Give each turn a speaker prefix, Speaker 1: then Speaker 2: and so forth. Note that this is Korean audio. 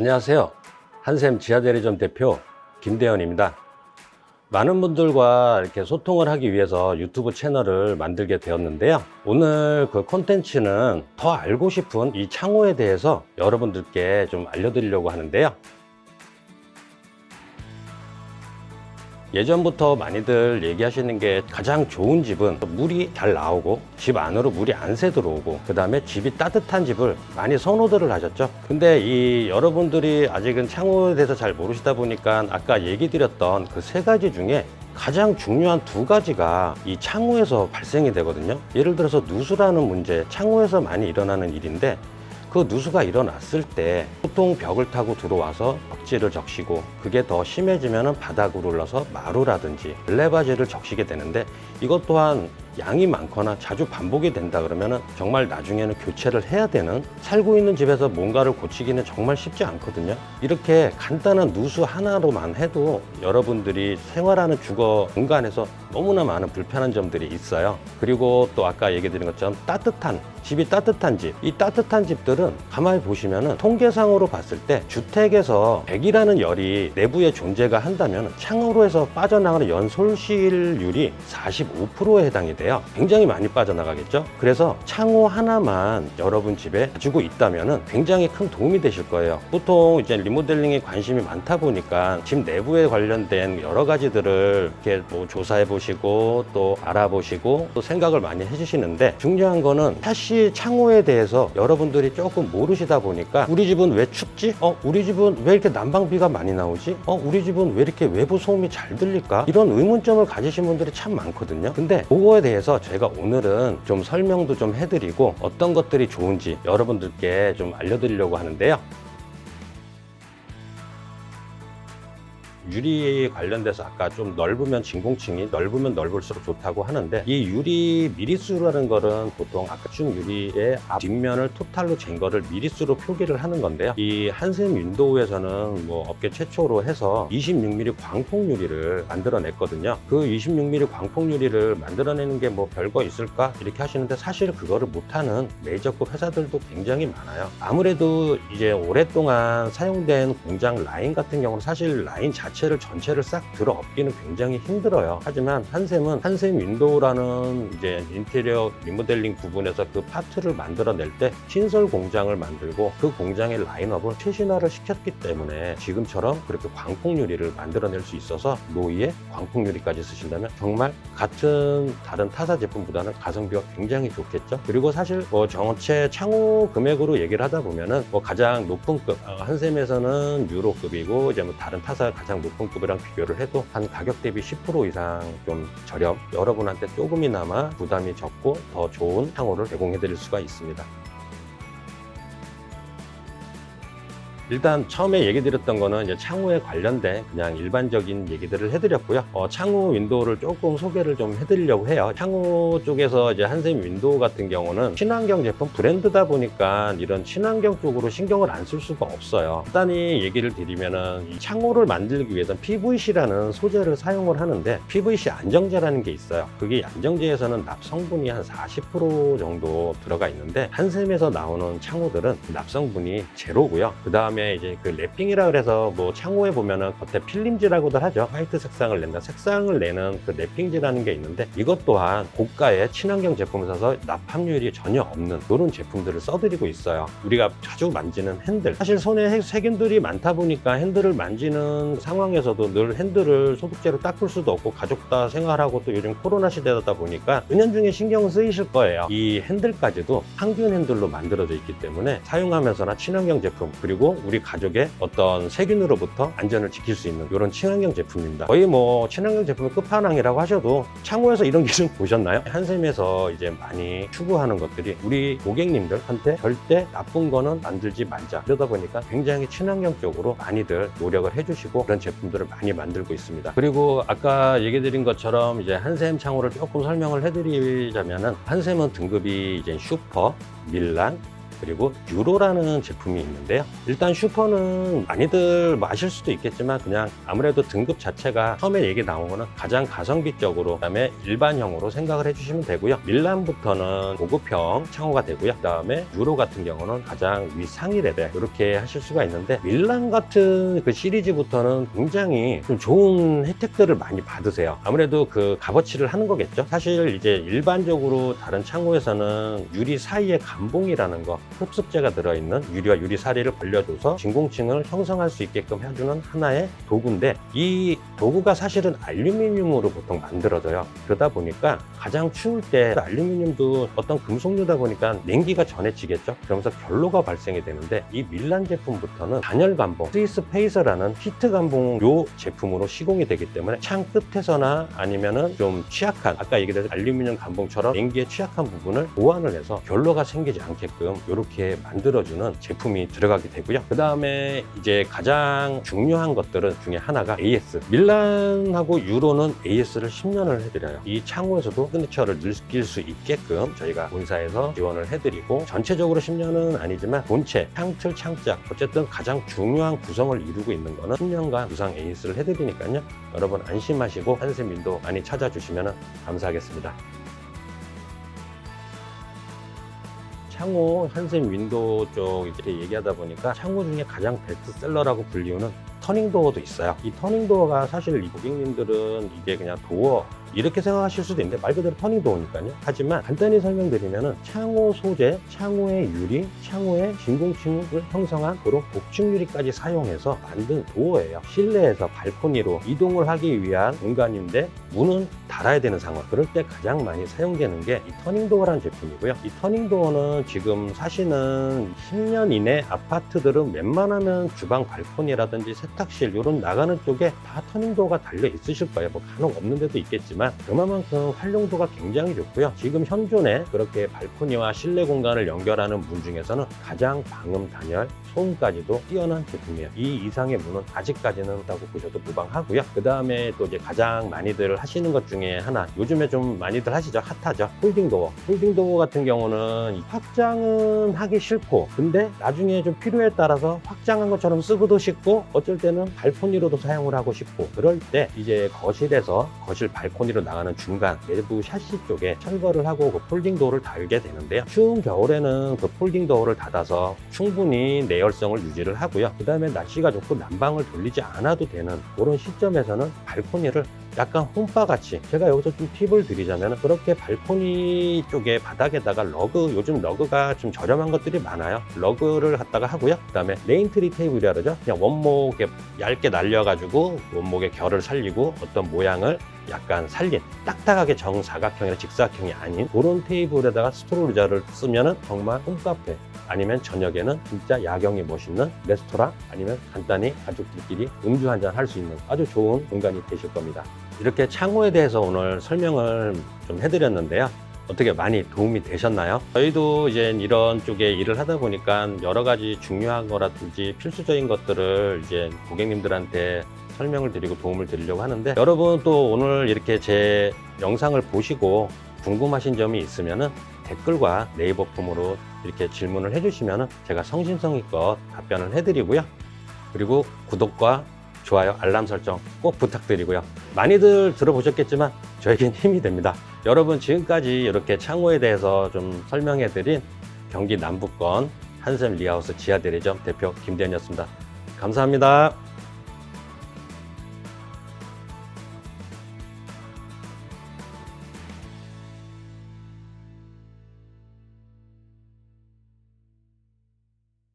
Speaker 1: 안녕하세요. 한샘 지하대리점 대표 김대현입니다. 많은 분들과 이렇게 소통을 하기 위해서 유튜브 채널을 만들게 되었는데요. 오늘 그 콘텐츠는 더 알고 싶은 이 창호에 대해서 여러분들께 좀 알려드리려고 하는데요. 예전부터 많이들 얘기하시는 게 가장 좋은 집은 물이 잘 나오고 집 안으로 물이 안 새 들어오고 그 다음에 집이 따뜻한 집을 많이 선호들을 하셨죠. 근데 이 여러분들이 아직은 창호에 대해서 잘 모르시다 보니까 아까 얘기 드렸던 그 세 가지 중에 가장 중요한 두 가지가 이 창호에서 발생이 되거든요. 예를 들어서 누수라는 문제, 창호에서 많이 일어나는 일인데 그 누수가 일어났을 때 보통 벽을 타고 들어와서 벽지를 적시고 그게 더 심해지면 바닥으로 올라서 마루라든지 블레바지를 적시게 되는데 이것 또한 양이 많거나 자주 반복이 된다 그러면 정말 나중에는 교체를 해야 되는, 살고 있는 집에서 뭔가를 고치기는 정말 쉽지 않거든요. 이렇게 간단한 누수 하나로만 해도 여러분들이 생활하는 주거 공간에서 너무나 많은 불편한 점들이 있어요. 그리고 또 아까 얘기 드린 것처럼 집이 따뜻한 집, 이 따뜻한 집들은 가만히 보시면은 통계상으로 봤을 때 주택에서 배기라는 열이 내부에 존재가 한다면 창호로 해서 빠져나가는 연솔실률이 45%에 해당이 돼요. 굉장히 많이 빠져나가겠죠. 그래서 창호 하나만 여러분 집에 가지고 있다면은 굉장히 큰 도움이 되실 거예요. 보통 이제 리모델링에 관심이 많다 보니까 집 내부에 관련된 여러 가지들을 이렇게 뭐 조사해 보시고 또 알아보시고 또 생각을 많이 해주시는데, 중요한 거는 사실 창호에 대해서 여러분들이 조금 모르시다 보니까 우리 집은 왜 춥지? 우리 집은 왜 이렇게 난방비가 많이 나오지? 우리 집은 왜 이렇게 외부 소음이 잘 들릴까? 이런 의문점을 가지신 분들이 참 많거든요. 근데 그거에 대해서 제가 오늘은 좀 설명도 좀 해드리고 어떤 것들이 좋은지 여러분들께 좀 알려드리려고 하는데요. 유리에 관련돼서 아까 좀 넓으면 진공층이 넓으면 넓을수록 좋다고 하는데, 이 유리 미리수라는 거는 보통 아까층 유리의 앞 뒷면을 토탈로 잰 거를 미리수로 표기를 하는 건데요. 이 한샘 윈도우에서는 뭐 업계 최초로 해서 26mm 광폭 유리를 만들어냈거든요. 그 26mm 광폭 유리를 만들어내는 게 뭐 별거 있을까 이렇게 하시는데, 사실 그거를 못하는 메이저급 회사들도 굉장히 많아요. 아무래도 이제 오랫동안 사용된 공장 라인 같은 경우는 사실 라인 자체를 전체를 싹 들어엎기는 굉장히 힘들어요. 하지만 한샘은 한샘 윈도우라는 이제 인테리어 리모델링 부분에서 그 파트를 만들어낼 때 신설 공장을 만들고 그 공장의 라인업을 최신화를 시켰기 때문에 지금처럼 그렇게 광폭 유리를 만들어낼 수 있어서 노이에 광폭 유리까지 쓰신다면 정말 같은 다른 타사 제품보다는 가성비가 굉장히 좋겠죠. 그리고 사실 뭐 전체 창호 금액으로 얘기를 하다 보면은 뭐 가장 높은 급, 한샘에서는 유로급이고 이제 뭐 다른 타사 가장 높은 급이랑 비교를 해도 한 가격 대비 10% 이상 좀 저렴, 여러분한테 조금이나마 부담이 적고 더 좋은 창호를 제공해 드릴 수가 있습니다. 일단 처음에 얘기 드렸던 거는 이제 창호에 관련된 그냥 일반적인 얘기들을 해드렸고요. 창호 윈도우를 조금 소개를 좀 해드리려고 해요. 창호 쪽에서 이제 한샘 윈도우 같은 경우는 친환경 제품 브랜드다 보니까 이런 친환경 쪽으로 신경을 안 쓸 수가 없어요. 간단히 얘기를 드리면은 이 창호를 만들기 위해서는 PVC라는 소재를 사용을 하는데, PVC 안정제라는 게 있어요. 그게 안정제에서는 납 성분이 한 40% 정도 들어가 있는데, 한샘에서 나오는 창호들은 납 성분이 제로고요. 그 다음에 이제 그 랩핑이라 그래서 뭐 창호에 보면은 겉에 필름지라고들 하죠. 화이트 색상을 낸다, 색상을 내는 그 랩핑지라는 게 있는데, 이것 또한 고가의 친환경 제품을 사서 납함률이 전혀 없는 이런 제품들을 써드리고 있어요. 우리가 자주 만지는 핸들, 사실 손에 세균들이 많다 보니까 핸들을 만지는 상황에서도 늘 핸들을 소독제로 닦을 수도 없고 가족다 생활하고 또 요즘 코로나 시대다 보니까 은연중에 신경 쓰이실 거예요. 이 핸들까지도 항균 핸들로 만들어져 있기 때문에 사용하면서나 친환경 제품, 그리고 우리 가족의 어떤 세균으로부터 안전을 지킬 수 있는 이런 친환경 제품입니다. 거의 뭐 친환경 제품의 끝판왕이라고 하셔도, 창호에서 이런 기능 보셨나요? 한샘에서 이제 많이 추구하는 것들이 우리 고객님들한테 절대 나쁜 거는 만들지 말자, 이러다 보니까 굉장히 친환경 쪽으로 많이들 노력을 해주시고 그런 제품들을 많이 만들고 있습니다. 그리고 아까 얘기 드린 것처럼 이제 한샘 창호를 조금 설명을 해드리자면은, 한샘은 등급이 이제 슈퍼, 밀란, 그리고 유로라는 제품이 있는데요. 일단 슈퍼는 많이들 아실 수도 있겠지만 그냥 아무래도 등급 자체가 처음에 얘기 나온 거는 가장 가성비적으로, 그다음에 일반형으로 생각을 해주시면 되고요. 밀란부터는 고급형 창호가 되고요. 그다음에 유로 같은 경우는 가장 위상위 레벨 이렇게 하실 수가 있는데, 밀란 같은 그 시리즈부터는 굉장히 좀 좋은 혜택들을 많이 받으세요. 아무래도 그 값어치를 하는 거겠죠. 사실 이제 일반적으로 다른 창호에서는 유리 사이에 감봉이라는 거, 흡습제가 들어있는 유리와 유리 사리를 벌려줘서 진공층을 형성할 수 있게끔 해주는 하나의 도구인데, 이 도구가 사실은 알루미늄으로 보통 만들어져요. 그러다 보니까 가장 추울 때 알루미늄도 어떤 금속류다 보니까 냉기가 전해지겠죠. 그러면서 결로가 발생이 되는데, 이 밀란 제품부터는 단열 감봉, 스위스 페이서라는 히트 감봉 요 제품으로 시공이 되기 때문에 창 끝에서나 아니면은 좀 취약한, 아까 얘기했던 알루미늄 감봉처럼 냉기에 취약한 부분을 보완을 해서 결로가 생기지 않게끔 이렇게 만들어주는 제품이 들어가게 되고요. 그 다음에 이제 가장 중요한 것들은 중에 하나가 AS. 밀란하고 유로는 AS를 10년을 해드려요. 이 창호에서도 시그니처를 느낄 수 있게끔 저희가 본사에서 지원을 해드리고, 전체적으로 10년은 아니지만 본체, 창틀, 창짝 어쨌든 가장 중요한 구성을 이루고 있는 거는 10년간 무상 AS를 해드리니까요. 여러분 안심하시고 한샘 윈도우 많이 찾아주시면 감사하겠습니다. 창호 한샘 윈도우 쪽 이렇게 얘기하다 보니까 창호 중에 가장 베스트셀러라고 불리우는 터닝도어도 있어요. 이 터닝도어가 사실 이 고객님들은 이게 그냥 도어 이렇게 생각하실 수도 있는데 말 그대로 터닝도어니까요. 하지만 간단히 설명드리면은 창호 소재, 창호의 유리, 창호의 진공층을 형성한 그런 복층 유리까지 사용해서 만든 도어예요. 실내에서 발코니로 이동을 하기 위한 공간인데 문은 닫아야 되는 상황, 그럴 때 가장 많이 사용되는 게 이 터닝도어라는 제품이고요. 이 터닝도어는 지금 사시는 10년 이내 아파트들은 웬만하면 주방 발코니라든지 세탁실 이런 나가는 쪽에 다 터닝도어가 달려 있으실 거예요. 뭐 간혹 없는 데도 있겠지만 그만큼 활용도가 굉장히 좋고요. 지금 현존에 그렇게 발코니와 실내 공간을 연결하는 문 중에서는 가장 방음, 단열, 소음까지도 뛰어난 제품이에요. 이 이상의 문은 아직까지는 있다고 보셔도 무방하고요. 그 다음에 또 이제 가장 많이들 하시는 것 중에 하나, 요즘에 좀 많이들 하시죠. 핫하죠. 폴딩도어. 폴딩도어 같은 경우는 확장은 하기 싫고, 근데 나중에 좀 필요에 따라서 확장한 것처럼 쓰고도 싶고, 어쩔 때는 발코니로도 사용을 하고 싶고, 그럴 때 이제 거실에서 거실 발코니로 나가는 중간 내부 샤시 쪽에 철거를 하고 그 폴딩도어를 달게 되는데요. 추운 겨울에는 그 폴딩도어를 닫아서 충분히 내열성을 유지를 하고요. 그 다음에 날씨가 좋고 난방을 돌리지 않아도 되는 그런 시점에서는 발코니를 약간 홈바같이, 제가 여기서 좀 팁을 드리자면, 그렇게 발코니 쪽에 바닥에다가 러그, 요즘 러그가 좀 저렴한 것들이 많아요. 러그를 갖다가 하고요. 그 다음에 레인트리 테이블이라 그러죠. 그냥 원목에 얇게 날려가지고 원목의 결을 살리고 어떤 모양을 약간 살린, 딱딱하게 정사각형이나 직사각형이 아닌 그런 테이블에다가 스토리 의자를 쓰면은 정말 홈카페, 아니면 저녁에는 진짜 야경이 멋있는 레스토랑, 아니면 간단히 가족들끼리 음주 한잔 할 수 있는 아주 좋은 공간이 되실 겁니다. 이렇게 창호에 대해서 오늘 설명을 좀 해드렸는데요. 어떻게 많이 도움이 되셨나요? 저희도 이제 이런 쪽에 일을 하다 보니까 여러 가지 중요한 거라든지 필수적인 것들을 이제 고객님들한테 설명을 드리고 도움을 드리려고 하는데, 여러분 또 오늘 이렇게 제 영상을 보시고 궁금하신 점이 있으면은 댓글과 네이버 폼으로 이렇게 질문을 해주시면은 제가 성심성의껏 답변을 해드리고요. 그리고 구독과 좋아요, 알람 설정 꼭 부탁드리고요. 많이들 들어보셨겠지만 저에겐 힘이 됩니다. 여러분 지금까지 이렇게 창호에 대해서 좀 설명해드린 경기 남부권 한샘 리하우스 지하대리점 대표 김대현이었습니다. 감사합니다.